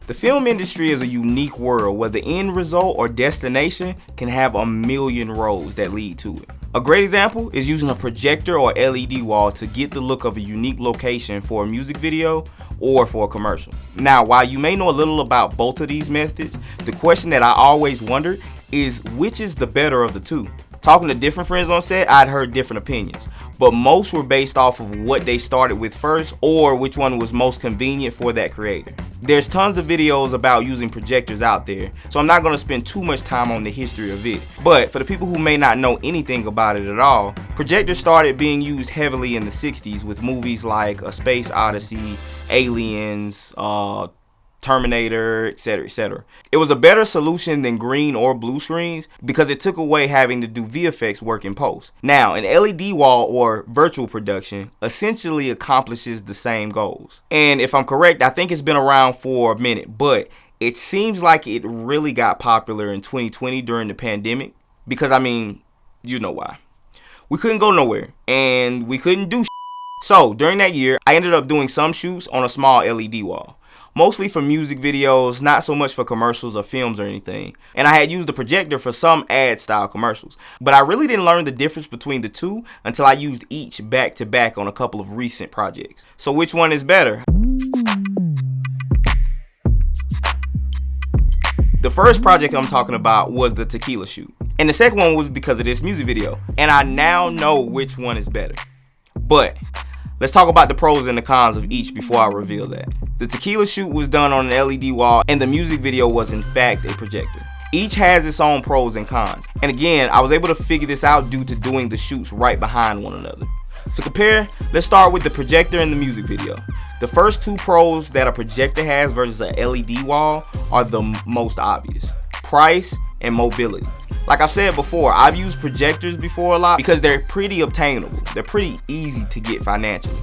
The film industry is a unique world where the end result or destination can have a million roads that lead to it. A great example is using a projector or LED wall to get the look of a unique location for a music video or for a commercial. Now, while you may know a little about both of these methods, the question that I always wondered is which is the better of the two? Talking to different friends on set, I'd heard different opinions, but most were based off of what they started with first or which one was most convenient for that creator. There's tons of videos about using projectors out there, so I'm not going to spend too much time on the history of it. But for the people who may not know anything about it at all, projectors started being used heavily in the 60s with movies like A Space Odyssey, Aliens, Terminator, etc., etc. It was a better solution than green or blue screens because it took away having to do VFX work in post. Now, an LED wall or virtual production essentially accomplishes the same goals. And if I'm correct, I think it's been around for a minute, but it seems like it really got popular in 2020 during the pandemic because, I mean, you know why. We couldn't go nowhere and we couldn't do shit. So during that year, I ended up doing some shoots on a small LED wall. Mostly for music videos, not so much for commercials or films or anything. And I had used the projector for some ad style commercials. But I really didn't learn the difference between the two until I used each back to back on a couple of recent projects. So which one is better? The first project I'm talking about was the tequila shoot. And the second one was because of this music video. And I now know which one is better. But let's talk about the pros and the cons of each before I reveal that. The tequila shoot was done on an LED wall and the music video was in fact a projector. Each has its own pros and cons. And again, I was able to figure this out due to doing the shoots right behind one another. To compare, let's start with the projector and the music video. The first two pros that a projector has versus a LED wall are the most obvious: price and mobility. Like I've said before, I've used projectors before a lot because they're pretty obtainable. They're pretty easy to get financially.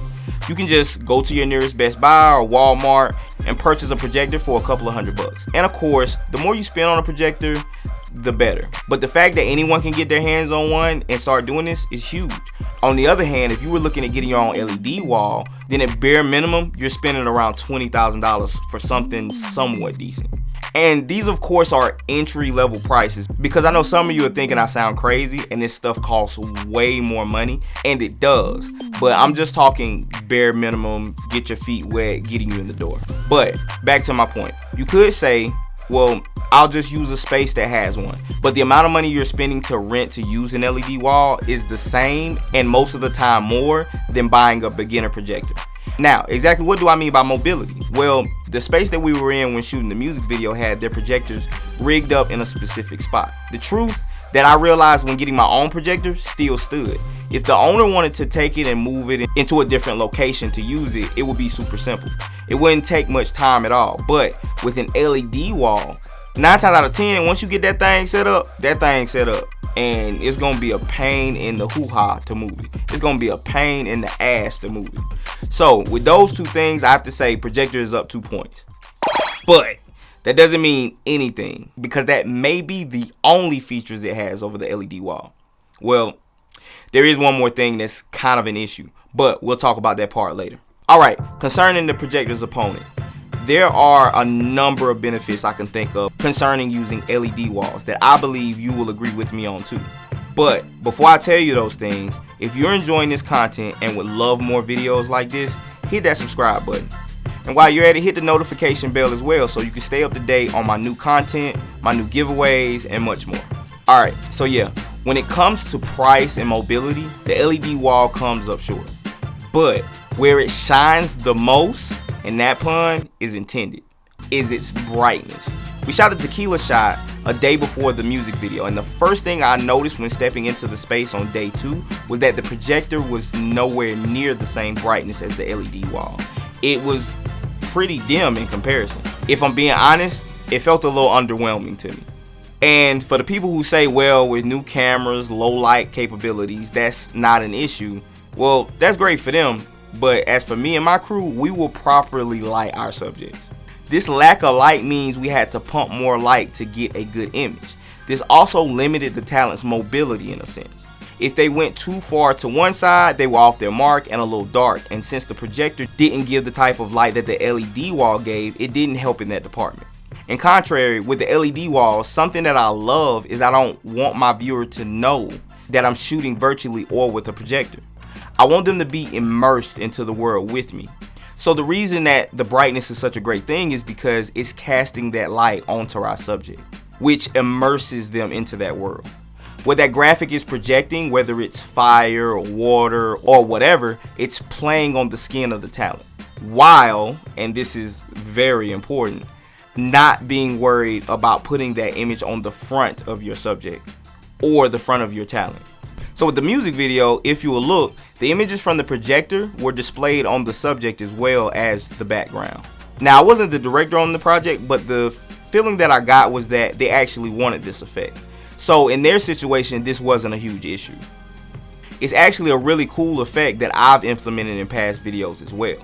You can just go to your nearest Best Buy or Walmart and purchase a projector for a couple of $100. And of course, the more you spend on a projector, the better. But the fact that anyone can get their hands on one and start doing this is huge. On the other hand, if you were looking at getting your own LED wall, then at bare minimum, you're spending around $20,000 for something somewhat decent. And these, of course, are entry-level prices because I know some of you are thinking I sound crazy and this stuff costs way more money, and it does. But I'm just talking bare minimum, get your feet wet, getting you in the door. But back to my point. You could say, well, I'll just use a space that has one. But the amount of money you're spending to rent to use an LED wall is the same, and most of the time more, than buying a beginner projector. Now, exactly what do I mean by mobility? Well, the space that we were in when shooting the music video had their projectors rigged up in a specific spot. The truth that I realized when getting my own projector still stood. If the owner wanted to take it and move it into a different location to use it, it would be super simple. It wouldn't take much time at all. But with an LED wall, 9 times out of 10, once you get that thing set up, and it's gonna be a pain in the hoo-ha to move it. It's gonna be a pain in the ass to move it. So with those two things, I have to say projector is up 2 points. But that doesn't mean anything because that may be the only features it has over the LED wall. Well, there is one more thing that's kind of an issue, but we'll talk about that part later. All right, concerning the projector's opponent. There are a number of benefits I can think of concerning using LED walls that I believe you will agree with me on too. But before I tell you those things, if you're enjoying this content and would love more videos like this, hit that subscribe button. And while you're at it, hit the notification bell as well so you can stay up to date on my new content, my new giveaways, and much more. Alright, so yeah, when it comes to price and mobility, the LED wall comes up short. But where it shines the most, and that pun is intended, is its brightness. We shot a tequila shot a day before the music video, and the first thing I noticed when stepping into the space on day 2 was that the projector was nowhere near the same brightness as the LED wall. It was pretty dim in comparison. If I'm being honest, it felt a little underwhelming to me. And for the people who say, well, with new cameras, low light capabilities, that's not an issue, well, that's great for them. But as for me and my crew, we will properly light our subjects. This lack of light means we had to pump more light to get a good image. This also limited the talent's mobility in a sense. If they went too far to one side, they were off their mark and a little dark, and since the projector didn't give the type of light that the LED wall gave, it didn't help in that department. In contrary, with the LED wall, something that I love is I don't want my viewer to know that I'm shooting virtually or with a projector. I want them to be immersed into the world with me. So the reason that the brightness is such a great thing is because it's casting that light onto our subject, which immerses them into that world. What that graphic is projecting, whether it's fire or water or whatever, it's playing on the skin of the talent. While, and this is very important, not being worried about putting that image on the front of your subject or the front of your talent. So with the music video, if you will look, the images from the projector were displayed on the subject as well as the background. Now, I wasn't the director on the project, but the feeling that I got was that they actually wanted this effect. So in their situation, this wasn't a huge issue. It's actually a really cool effect that I've implemented in past videos as well.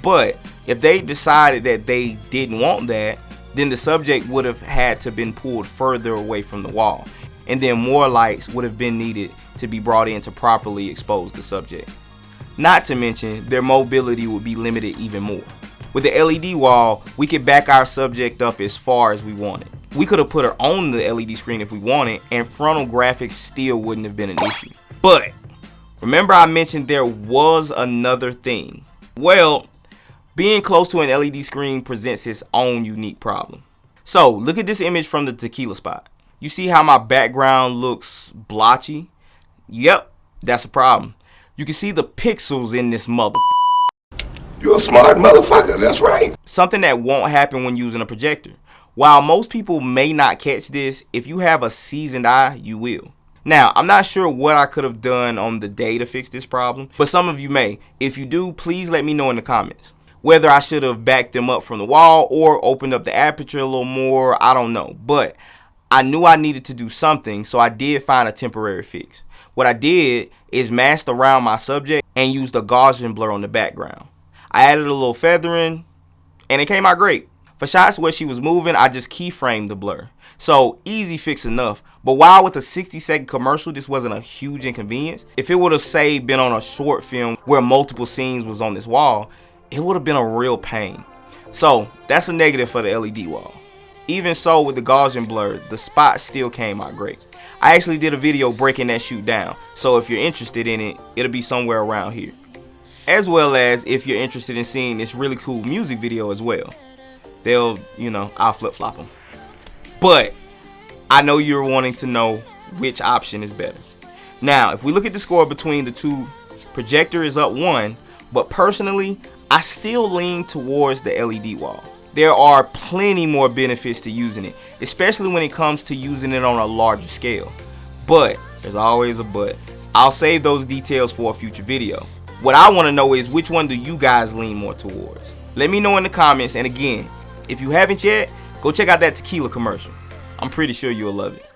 But if they decided that they didn't want that, then the subject would have had to been pulled further away from the wall, and then more lights would have been needed to be brought in to properly expose the subject. Not to mention, their mobility would be limited even more. With the LED wall, we could back our subject up as far as we wanted. We could have put her on the LED screen if we wanted, and frontal graphics still wouldn't have been an issue. But remember I mentioned there was another thing. Well, being close to an LED screen presents its own unique problem. So look at this image from the tequila spot. You see how my background looks blotchy? Yep, that's a problem. You can see the pixels in this mother. You're a smart motherfucker, that's right. Something that won't happen when using a projector. While most people may not catch this, if you have a seasoned eye, you will. Now, I'm not sure what I could have done on the day to fix this problem, but some of you may. If you do, please let me know in the comments. Whether I should have backed them up from the wall or opened up the aperture a little more, I don't know. But I knew I needed to do something, so I did find a temporary fix. What I did is masked around my subject and used a Gaussian blur on the background. I added a little feathering and it came out great. For shots where she was moving, I just keyframed the blur. So easy fix enough. But while with a 60-second commercial, this wasn't a huge inconvenience. If it would have say been on a short film where multiple scenes was on this wall, it would have been a real pain. So that's a negative for the LED wall. Even so, with the Gaussian blur, the spot still came out great. I actually did a video breaking that shoot down, so if you're interested in it, it'll be somewhere around here. As well as if you're interested in seeing this really cool music video as well. I'll flip-flop them. But I know you're wanting to know which option is better. Now, if we look at the score between the two, Projector is up 1, but personally, I still lean towards the LED wall. There are plenty more benefits to using it, especially when it comes to using it on a larger scale. But, there's always a but. I'll save those details for a future video. What I want to know is which one do you guys lean more towards? Let me know in the comments, and again, if you haven't yet, go check out that tequila commercial. I'm pretty sure you'll love it.